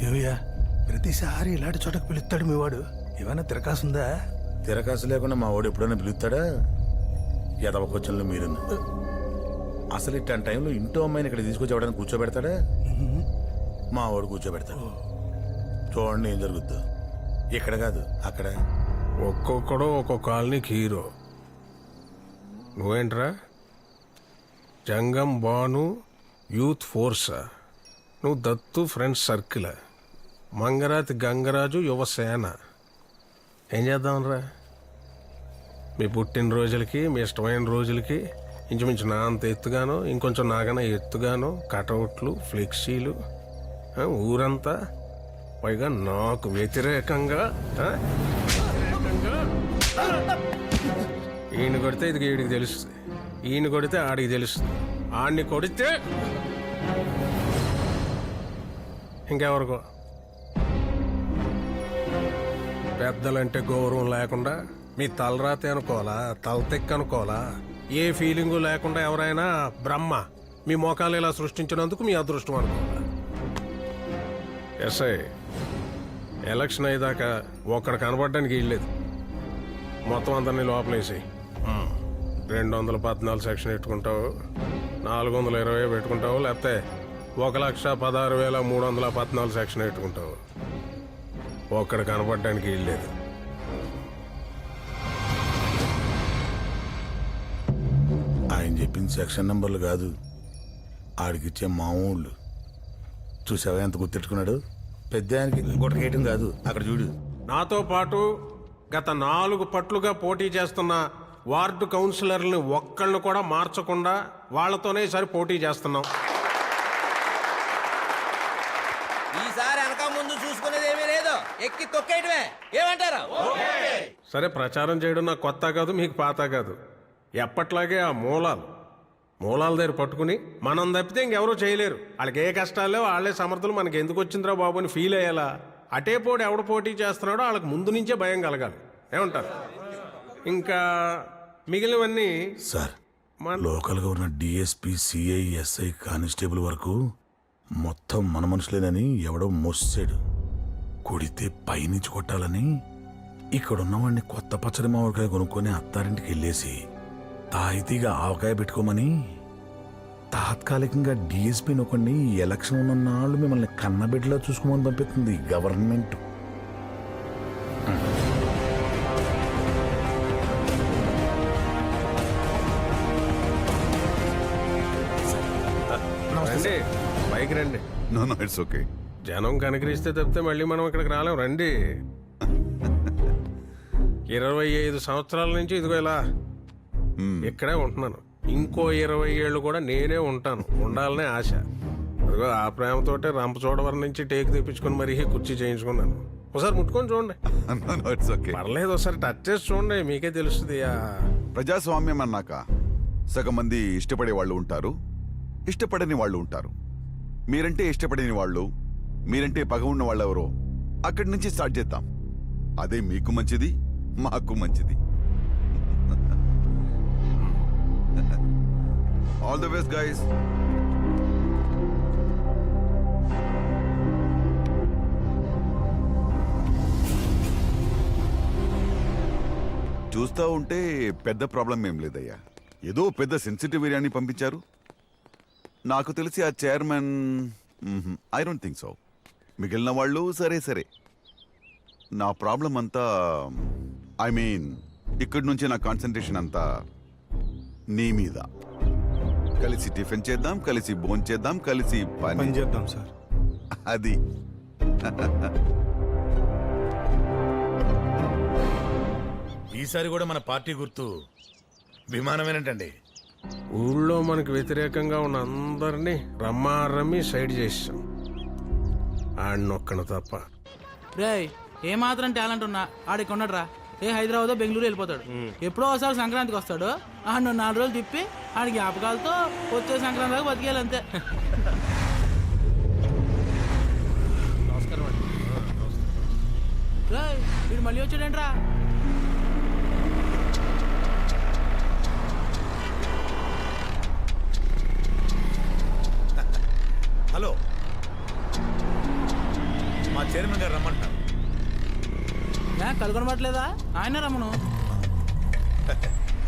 ఏమయ్యా ప్రతిసారి ఇలాంటి చోటకు పిలుస్తాడు మీ వాడు. ఏమైనా తిరకాసుందా? తిరకాసు లేకుండా మా వాడు ఎప్పుడైనా పిలుస్తాడా? ఎదవ క్వశ్చన్లు మీరు అసలు ఇట్లాంటి టైంలో ఇంటో అమ్మాయిని ఇక్కడ తీసుకొచ్చి ఎవడైనా కూర్చోబెడతాడా? మా వాడు కూర్చోబెడతాడు. చూడండి ఏం జరుగుద్దో. ఇక్కడ కాదు అక్కడ. ఒక్కొక్కడు ఒక్కొక్క కాలనీకి హీరో. నువ్వేంట్రా జంగం బాను యూత్ ఫోర్సా? నువ్వు దత్తు ఫ్రెండ్స్ సర్కిల్, మంగరాతి గంగరాజు యువసేన. ఏం చేద్దామనరా? మీ పుట్టినరోజులకి మీ ఇష్టమైన రోజులకి ఇంచుమించు నా అంత ఎత్తుగాను ఇంకొంచెం నాకన్నా ఎత్తుగాను కటౌట్లు ఫ్లెక్సీలు, ఊరంతా, పైగా నాకు వ్యతిరేకంగా. ఈయన కొడితే ఇది వీడికి తెలుస్తుంది, ఈయన కొడితే ఆడికి తెలుస్తుంది, ఆడిని కొడితే ఇంకెవరికో. పెద్దలంటే గౌరవం లేకుండా మీ తలరాతే అనుకోవాలా, తలతెక్క అనుకోవాలా? ఏ ఫీలింగు లేకుండా ఎవరైనా బ్రహ్మ మీ మోకాలు ఇలా సృష్టించినందుకు మీ అదృష్టం అనుకోవాలా? ఎస్ఐ ఎలక్షన్ అయ్యేదాకా ఒక్కడ కనబడడానికి వీల్లేదు. మొత్తం అందరినీ లోపలేసి 214 సెక్షన్ పెట్టుకుంటావు, 420 పెట్టుకుంటావు, లేకపోతే 1,16,314 సెక్షన్ పెట్టుకుంటావు. ఒక్కడ కనపడడానికి వీల్లేదు. ఆయన చెప్పింది సెక్షన్ నంబర్లు కాదు, ఆడికిచ్చే మామూళ్ళు. చూసావా ఎంత గుర్తెట్టుకున్నాడు? పెద్ద ఆయనకి గుట్టకేయటం కాదు, అక్కడ చూడు. నాతో పాటు గత 4 పట్లుగా పోటీ చేస్తున్న వార్డు కౌన్సిలర్ని ఒక్కళ్ళను కూడా మార్చకుండా వాళ్లతోనే ఈసారి పోటీ చేస్తున్నాం. ఈసారి వెనక ముందు చూసుకునేది ఏమీ లేదు, ఎక్కి తొక్కేయటమే. ఏమంటారు? సరే, ప్రచారం చేయడం నాకు కొత్త కాదు, మీకు పాత కాదు. ఎప్పట్లాగే ఆ మూలాల దగ్గర పట్టుకుని మనం తప్పితే ఇంకెవరూ చేయలేరు. వాళ్ళకి ఏ కష్టాలు లేవు, వాళ్ళే సమర్థులు, మనకి ఎందుకు వచ్చిందిరా బాబు అని ఫీల్ అయ్యేలా అటే పోటీ ఎవడు పోటీ చేస్తున్నాడో వాళ్ళకి ముందు నుంచే భయం కలగాలి. ఏమంటారు? ఇంకా మిగిలినవన్నీ సార్, లోకల్గా ఉన్న డిఎస్పీ, సిఐ, ఎస్ఐ, కానిస్టేబుల్ వరకు మొత్తం మన మనుషులేనని ఎవడో మోసాడు. కొడితే పైనుంచి కొట్టాలని ఇక్కడున్నవాడిని కొత్త పచ్చడి మామిడికాయ కొనుక్కొని అత్తారింటికి వెళ్ళేసి తాయితీగా ఆవకాయ పెట్టుకోమని తాత్కాలికంగా డిఎస్పీ నొకండి ఎలక్షన్ ఉన్న నాళ్ళు మిమ్మల్ని కన్నబిడ్డలా చూసుకోమని పంపిస్తుంది గవర్నమెంట్. రండి, బైక్ రండి. No it's okay. జనం కనికరిస్తే తప్పితే మళ్ళీ మనం ఇక్కడికి రాలేం. రండి. 25 సంవత్సరాల నుంచి ఇదిగో ఇలా ఇక్కడే ఉంటున్నాను. ఇంకో 20 ఏళ్ళు కూడా నేనే ఉంటాను, ఉండాలనే ఆశ. అదిగో ఆ ప్రేమతోటే రంపచోడవరం నుంచి టేక్ తెప్పించుకొని మరీ కుర్చీ చేయించుకున్నాను. ఒకసారి ముట్టుకొని చూడండి. It's okay. పర్లేదు, ఒకసారి టచ్ చేసి చూడండి, మీకే తెలుస్తుంది. ప్రజాస్వామ్యం అన్నాక సగం మంది ఇష్టపడే వాళ్ళు ఉంటారు, ఇష్టపడని వాళ్ళు ఉంటారు. మీరంటే ఇష్టపడని వాళ్ళు, మీరంటే పగ ఉన్న వాళ్ళు ఎవరో అక్కడి నుంచి స్టార్ట్ చేద్దాం. అదే మీకు మంచిది, మాకు మంచిది. All the best guys. చూస్తా ఉంటే పెద్ద ప్రాబ్లం ఏం లేదయ్యా. ఏదో పెద్ద సెన్సిటివ్ ఏరియాని పంపించారు. నాకు తెలిసి ఆ chairman, I don't think so. మిగిలిన వాళ్ళు సరే. నా ప్రాబ్లం అంతా, ఐ మీన్ ఇక్కడి నుంచి నా కాన్సన్ట్రేషన్ అంతా నీ మీద. కలిసి టిఫిన్ చేద్దాం, కలిసి భోజనం చేద్దాం, కలిసి పని చేద్దాం సార్. అది ఈసారి కూడా మన పార్టీ గుర్తు విమానమేనంటండి. ఊళ్ళో మనకు వ్యతిరేకంగా ఉన్న అందరినీ రమ్మి సైడ్ చేసాం, ఆడినొక్కను తప్ప. రే ఏమాత్రం టాలెంట్ ఉన్నా ఆడికి ఉన్నాడురా. ఏ హైదరాబాద్ బెంగళూరు వెళ్ళిపోతాడు. ఎప్పుడో ఒకసారి సంక్రాంతికి వస్తాడు. ఆడు 4 రోజులు తిప్పి ఆడి జ్ఞాపకాలతో వచ్చే సంక్రాంతి దాకా బతికేయాలి అంతే. నమస్కారం అండి. వీడు మళ్ళీ వచ్చాడేంట్రా? హలో, అది కొనబట్టలేదా ఆయన రమ్మను.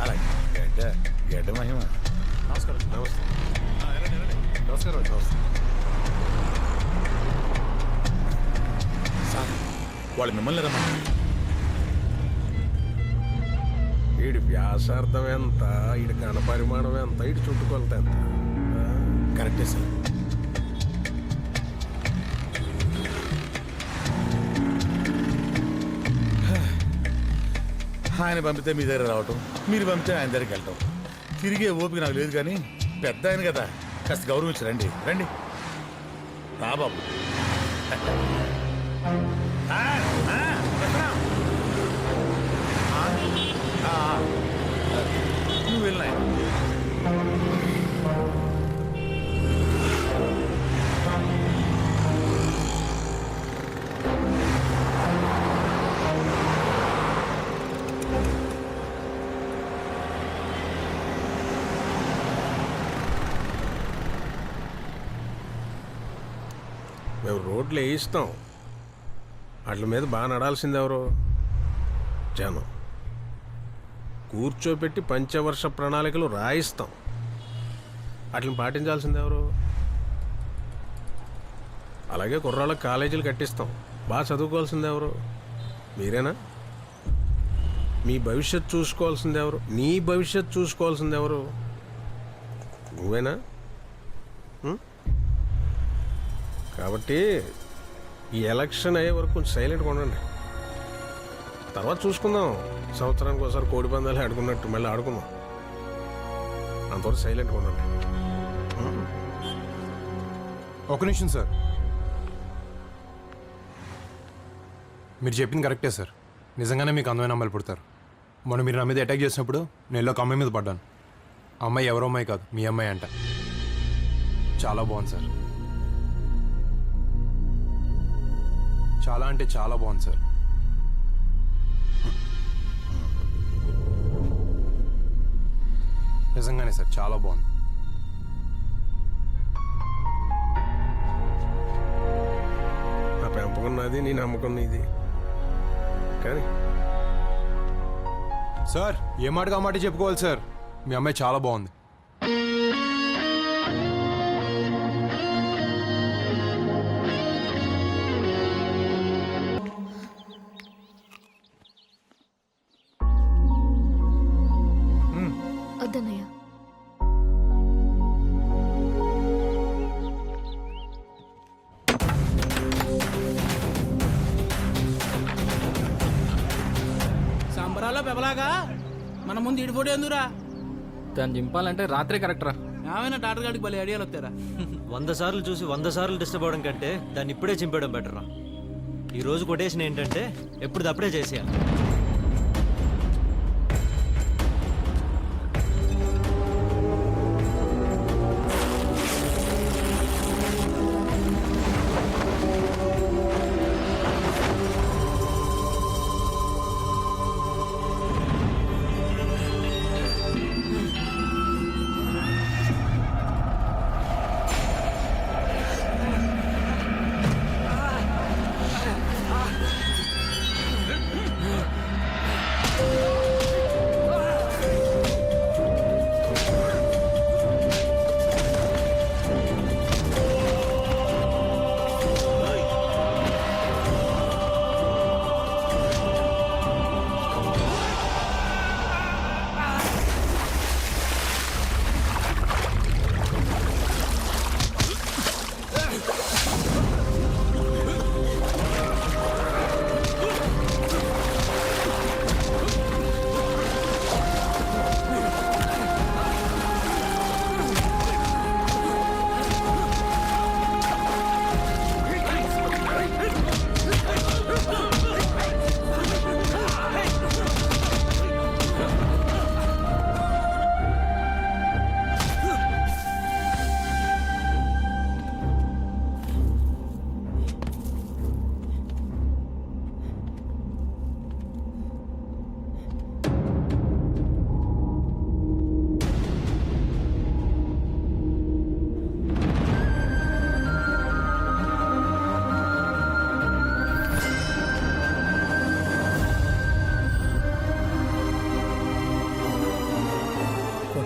అలాగే గడ్డ మహిమ. నమస్కారం. నమస్తే. సార్ వాళ్ళు మిమ్మల్ని రమ్మని. వీడి వ్యాసార్థం ఎంత, వీడి ఘనపరిమాణం ఎంత, వీడి చుట్టుకొలత ఎంత? కరెక్టే సార్. ఆయన పంపితే మీ దగ్గర రావటం, మీరు పంపితే ఆయన దగ్గరికి వెళ్ళటం, తిరిగే ఓపిక నాకు లేదు. కానీ పెద్ద ఆయన కదా, కాస్త గౌరవించి రండి. రండి రా బాబు. నువ్వు వెళ్ళినా మేము రోడ్లు వేయిస్తాం, వాటి మీద బాగా నడాల్సింది ఎవరు? జనం. కూర్చోబెట్టి పంచవర్ష ప్రణాళికలు రాయిస్తాం, వాటిని పాటించాల్సింది ఎవరు? అలాగే కుర్రాళ్ళకి కాలేజీలు కట్టిస్తాం, బాగా చదువుకోవాల్సింది ఎవరు? మీరేనా? మీ భవిష్యత్తు చూసుకోవాల్సింది ఎవరు? నీ భవిష్యత్తు చూసుకోవాల్సింది ఎవరు? నువ్వేనా? కాబట్టి ఈ ఎలక్షన్ అయ్యే వరకు కొంచెం సైలెంట్గా ఉండండి. తర్వాత చూసుకుందాం, సంవత్సరానికి ఒకసారి కోడి పందాలు ఆడుకున్నట్టు మళ్ళీ ఆడుకుందాం. అంతవరకు సైలెంట్గా ఉండండి. ఒక నిమిషం సార్, మీరు చెప్పింది కరెక్టే సార్. నిజంగానే మీకు అందమైన అమ్మాయిలు పుడతారు. మొన్న మీరు నా మీద అటాక్ చేసినప్పుడు నేను ఒక అమ్మాయి మీద పడ్డాను. ఆ అమ్మాయి ఎవరో అమ్మాయి కాదు, మీ అమ్మాయి అంట. చాలా బాగుంది సార్, చాలా అంటే చాలా బాగుంది సార్. నిజంగానే సార్, చాలా బాగుంది. నా పెంపకం నాది, నీ నమ్మకం నీది. కానీ సార్ ఏ మాటగా మాట చెప్పుకోవాలి సార్, మీ అమ్మాయి చాలా బాగుంది. వద్దన్నయ్య. సంబరాల్లో పెబలాగా మన ముందు ఇడిపోటీ ఎందురా? దాన్ని దింపాలంటే రాత్రే కరెక్ట్ రా. ఏమైనా టాటర్ గాడికి భలే ఐడియాలు వస్తారా? 100 సార్లు చూసి 100 సార్లు డిస్టర్బ్ అవడం కంటే దాన్ని ఇప్పుడే చింపేయడం బెటర్ రా. ఈ రోజు కొటేషన్ ఏంటంటే ఎప్పుడప్పుడే చేసేయాలి.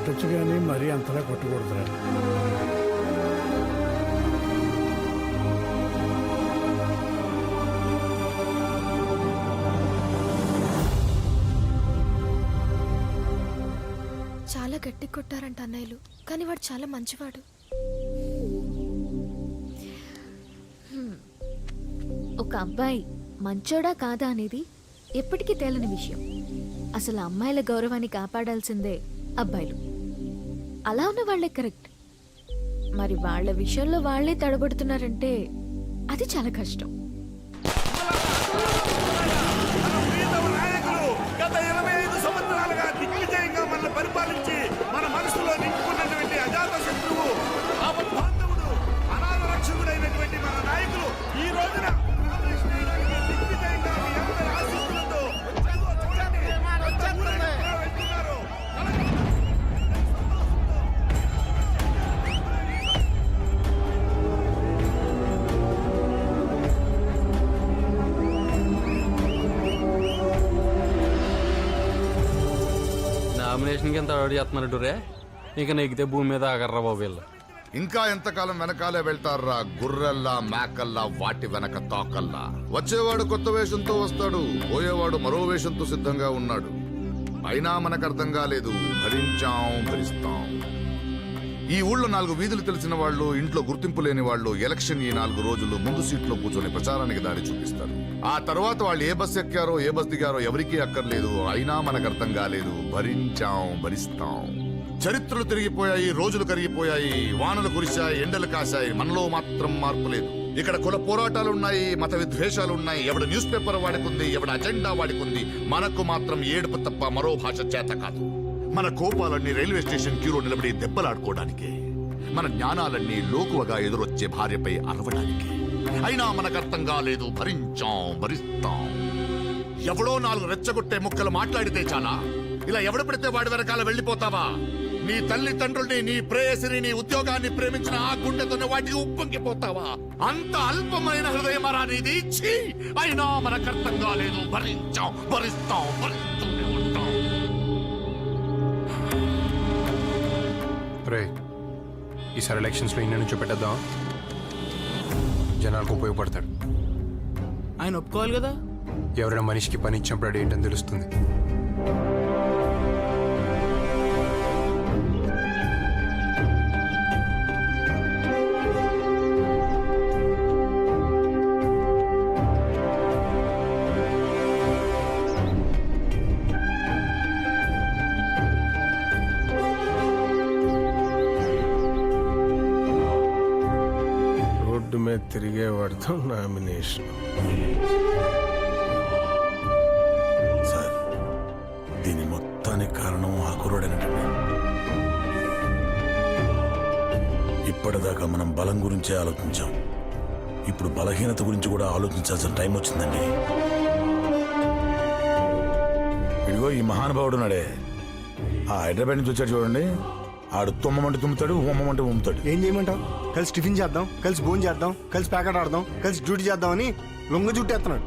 కొట్టచ్చు కానీ మరీ అంతలా కొట్టకూడదురా. చాలా గట్టి కొట్టారంట అన్నయ్యలు, కానీ వాడు చాలా మంచివాడు. ఒక అబ్బాయి మంచోడా కాదా అనేది ఎప్పటికీ తేలని విషయం. అసలు అమ్మాయిల గౌరవాన్ని కాపాడాల్సిందే అబ్బాయిలు. అలా ఉన్న వాళ్లే కరెక్ట్. మరి వాళ్ళ విషయంలో వాళ్లే తడబడుతున్నారంటే అది చాలా కష్టం. గత 25 సంవత్సరాలుగా దిగ్విజయంగా మన పరిపాలించి మన మనసులో నింపుకున్నటువంటి అజాత శత్రువు, ఆపద్బాంధవుడు, అనాథ రక్షకుడైనటువంటి మన నాయకులు ఈ రోజున రామకృష్ణ గారికి దిగ్విజయంగా మీ అందరి ఆశీస్సులతో వెళ్తున్నారు. నామినేషన్కి ఎంత అవార్డు చేస్తున్నారు రే. ఇక నెగితే భూమి మీద ఆగర్రా బాబు వీళ్ళు. ఇంకా ఎంతకాలం వెనకాలే వెళ్తారా గుర్రెల్లా మేకల్లా వాటి వెనక తోకల్లా. వచ్చేవాడు కొత్త వేషంతో వస్తాడు, పోయేవాడు మరో వేషంతో సిద్ధంగా ఉన్నాడు. అయినా మనకు అర్థం కాలేదు, భరిస్తాం. ఈ ఊళ్ళో 4 వీధులు తెలిసిన వాళ్ళు, ఇంట్లో గుర్తింపు లేని వాళ్ళు ఎలక్షన్ ఈ 4 రోజులు ముందు సీట్లో కూర్చొని ప్రచారానికి దారి చూపిస్తారు. ఆ తర్వాత వాళ్ళు ఏ బస్ ఎక్కారో ఏ బస్ దిగారో ఎవరికీ అక్కర్లేదు. అయినా మనకు అర్థం కాలేదు, భరిస్తాం. చరిత్రలు తిరిగిపోయాయి, రోజులు కరిగిపోయాయి, వానలు కురిశాయి, ఎండలు కాశాయి, మనలో మాత్రం మార్పు లేదు. ఇక్కడ కుల పోరాటాలున్నాయి, మత విద్వేషాలున్నాయి, ఎవడు న్యూస్ పేపర్ వాడుకుంది, ఎవడు అజెండా వాడుకుంది. మనకు మాత్రం ఏడుపు తప్ప మరో భాష చేత కాదు. మన కోపాలన్నీ రైల్వే స్టేషన్ క్యూలో నిలబడి దెబ్బలాడుకోవడానికే, మన జ్ఞానాలన్నీ లోకువగా ఎదురొచ్చే భార్యపై అరవడానికే. అయినా మనకు అర్థం కాలేదు, భరిస్తాం. ఎవడో 4 రెచ్చగొట్టే ముక్కలు మాట్లాడితే చాలా, ఇలా ఎవడు పడితే వాడి వెనకాల వెళ్ళిపోతావా? నీ తల్లిదండ్రుల్ని, నీ ప్రేయసిని, నీ ఉద్యోగాన్ని ప్రేమించిన ఆ గుండెతోనే వాటికి ఉప్పొంగిపోతావా? అంత అల్పమైన హృదయమరా నీది? ఛీ! అయినా మనకు అర్థం కాలేదు, భరిస్తాం. రే, ఈసారి ఎలక్షన్స్లో ఇన్ని నుంచి పెట్టేద్దాం, జనాలకు ఉపయోగపడతాడు. ఆయన ఒప్పుకోవాలి కదా. ఎవరైనా మనిషికి పని ఇచ్చినప్పుడు అది ఏంటని తెలుస్తుంది. రోడ్డు మీద తిరిగేవాడితో నామినేషన్. సార్, దీని మొత్తానికి కారణం ఆ కుర్రోడేనండి. ఇప్పటిదాకా మనం బలం గురించే ఆలోచించాం, ఇప్పుడు బలహీనత గురించి కూడా ఆలోచించాల్సిన టైం వచ్చిందండి. ఇదిగో ఈ మహానుభావుడు నాడే, ఆ హైదరాబాద్ నుంచి వచ్చాడు చూడండి. ఆడు తుమ్మమంటే తుమ్ముతాడు, ఉమ్మమంటే ఉమ్ముతాడు. ఏం చేయమంటావు? కలిసి టిఫిన్ చేద్దాం, కలిసి భోజనం చేద్దాం, కలిసి ప్యాకెట్ ఆడదాం, కలిసి డ్యూటీ చేద్దామని లొంగ జుట్టేస్తున్నాడు.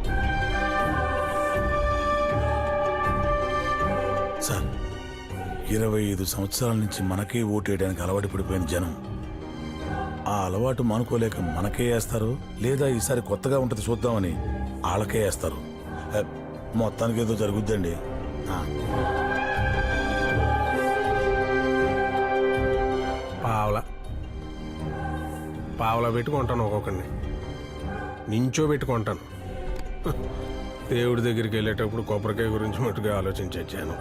సార్, 25 సంవత్సరాల నుంచి మనకే ఓటేయడానికి అలవాటు పడిపోయిన జనం ఆ అలవాటు మానుకోలేక మనకే వేస్తారు, లేదా ఈసారి కొత్తగా ఉంటుంది చూద్దామని వాళ్ళకే వేస్తారు. మొత్తానికి ఏదో జరుగుద్దండి. పావలా పెట్టుకుంటాను, ఒక్కొక్కడిని నించో పెట్టుకుంటాను. దేవుడి దగ్గరికి వెళ్ళేటప్పుడు కొబ్బరికాయ గురించి మట్టుగా ఆలోచించాను.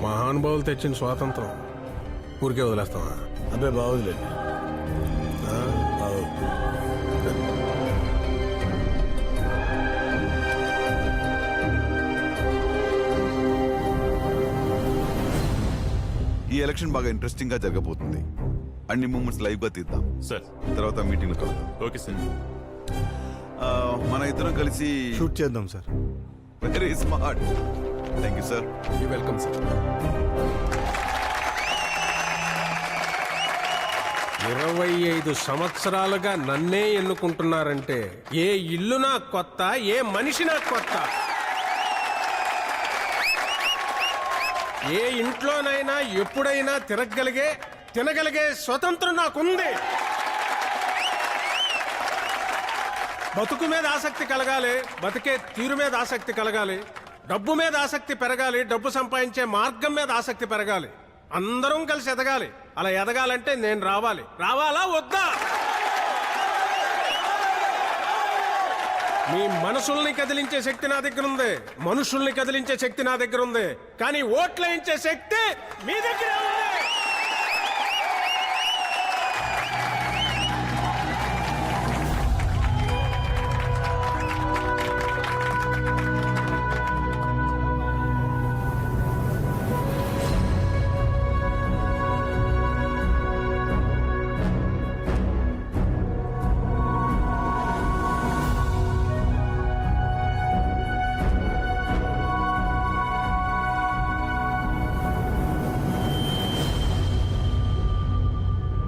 మహానుభావులు తెచ్చిన స్వాతంత్రం ఊరికే వదిలేస్తామా? అబ్బే బాగుందిలేండి. ఈ ఎలక్షన్ బాగా ఇంట్రెస్టింగ్ గా జరగబోతుంది. అన్ని మూమెంట్స్ లైవ్ గా తీద్దాం సార్. తర్వాత మీటింగ్ లో కలుద్దాం. Okay sir. మన ఇద్దరం కలిసి షూట్ చేద్దాం sir. Very smart. Thank you sir. Welcome sir. 25 సంవత్సరాలుగా నన్నే ఎన్నుకుంటున్నారంటే ఏ ఇల్లు నాకు కొత్త, ఏ మనిషి నాకు కొత్త. ఏ ఇంట్లోనైనా ఎప్పుడైనా తినగలిగే స్వతంత్రం నాకుంది. బతుకు మీద ఆసక్తి కలగాలి, బతికే తీరు మీద ఆసక్తి కలగాలి, డబ్బు మీద ఆసక్తి పెరగాలి, డబ్బు సంపాదించే మార్గం మీద ఆసక్తి పెరగాలి. అందరం కలిసి ఎదగాలి. అలా ఎదగాలంటే నేను రావాలా వద్దా? మీ మనసుల్ని కదిలించే శక్తి నా దగ్గర ఉంది, మనుషుల్ని కదిలించే శక్తి నా దగ్గర ఉంది, కానీ ఓట్లేయించే శక్తి మీ దగ్గర ఉంది.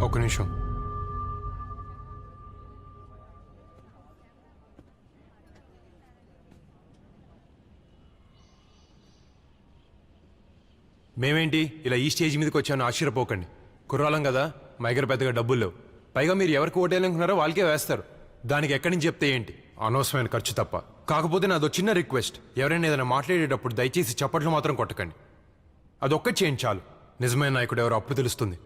ఒక్క నిమిషం. మేమేంటి ఇలా ఈ స్టేజ్ మీదకి వచ్చాను ఆశ్చర్యపోకండి. కుర్రాలం కదా, మా దగ్గర పెద్దగా డబ్బులు లేవు. పైగా మీరు ఎవరికి ఓటేయాలనుకున్నారో వాళ్ళకే వేస్తారు. దానికి ఎక్కడి నుంచి చెప్తే ఏంటి, అనవసరమైన ఖర్చు తప్ప. కాకపోతే నాదో చిన్న రిక్వెస్ట్, ఎవరైనా ఏదైనా మాట్లాడేటప్పుడు దయచేసి చప్పట్లు మాత్రం కొట్టకండి. అదొక్కటి చేయండి చాలు. నిజమైన నాయకుడు ఎవరో అప్పుడు తెలుస్తుంది.